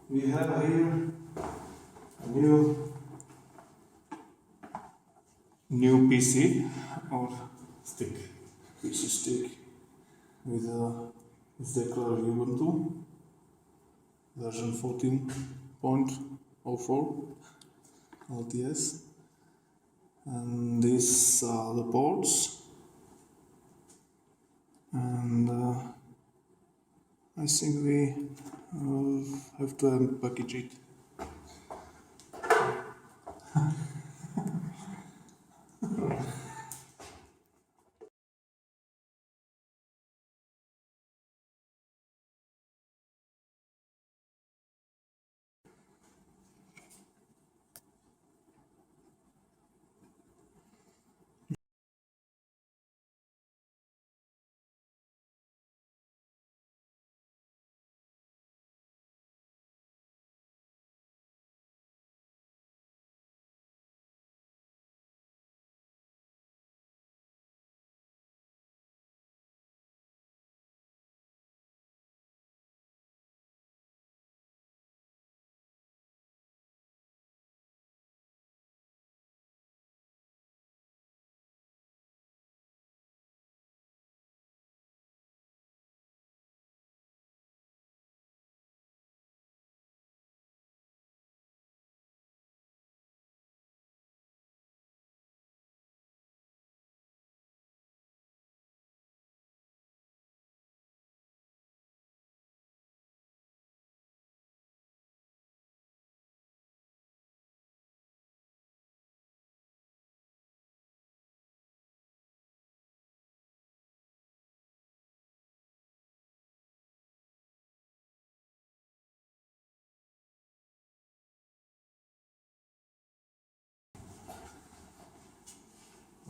we have here a new PC or stick, PC stick with Zekler Ubuntu version 14.04 LTS, and these are the ports, and I think we have to unpackage it.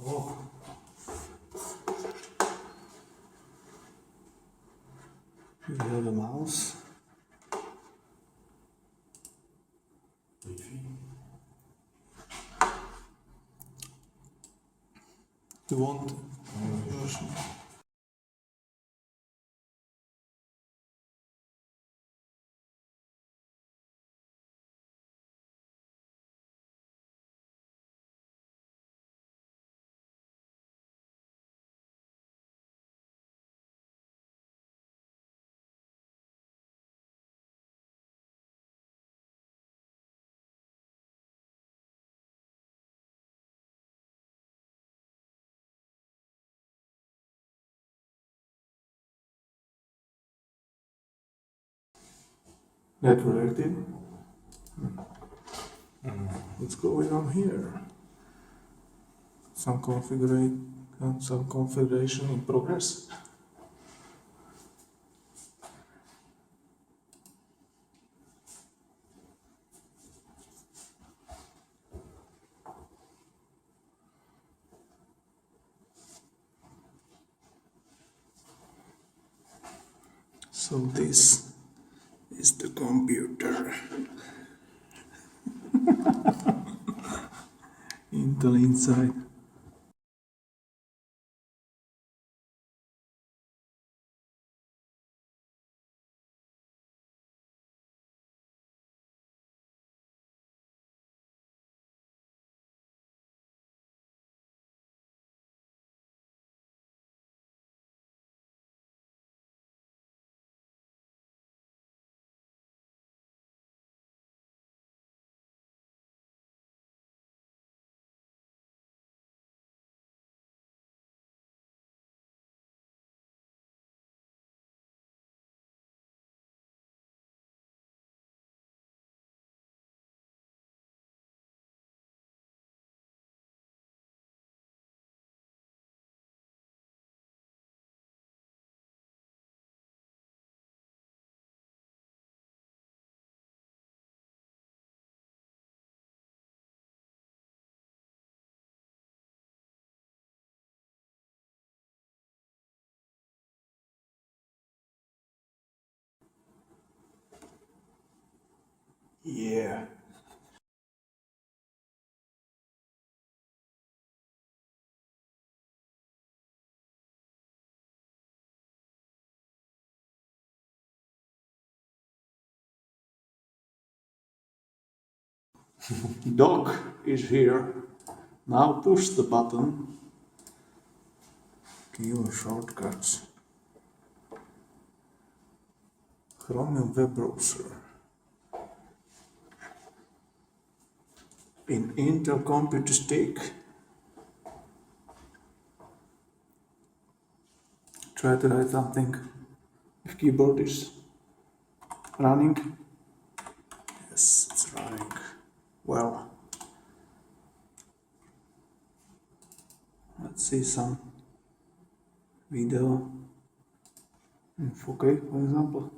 Oh. We have a mouse. Do you want version? Network active. What's going on here? Some configuration in progress. So this is the computer. Intel inside. Yeah. Dock is here. Now push the button. Killer shortcuts. Chromium web browser. In Intel computer stick. Try to write something. If keyboard is running. Yes, it's running. Well, let's see some video in 4K, for example.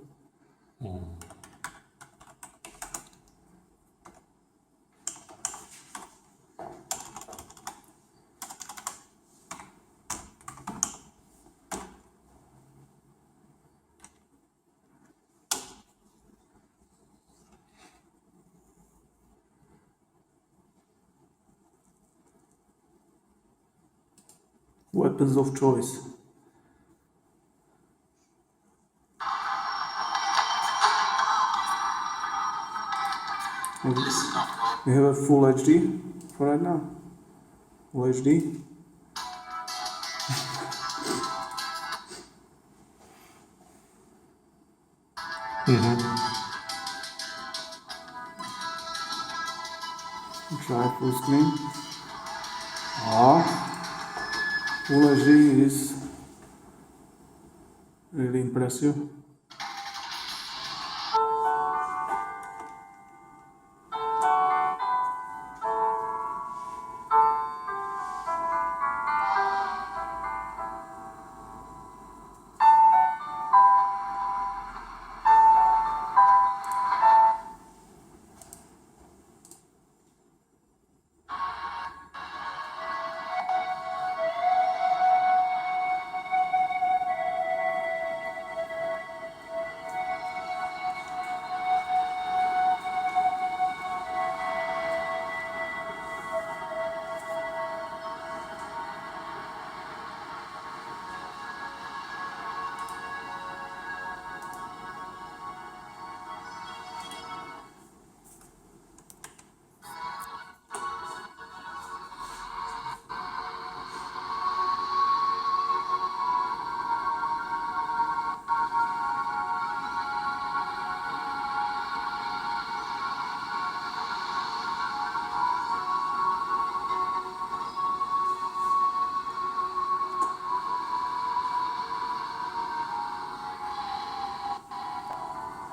Weapons of choice. We have a full HD for right now. Full HD. Try full screen. Full HD is really impressive.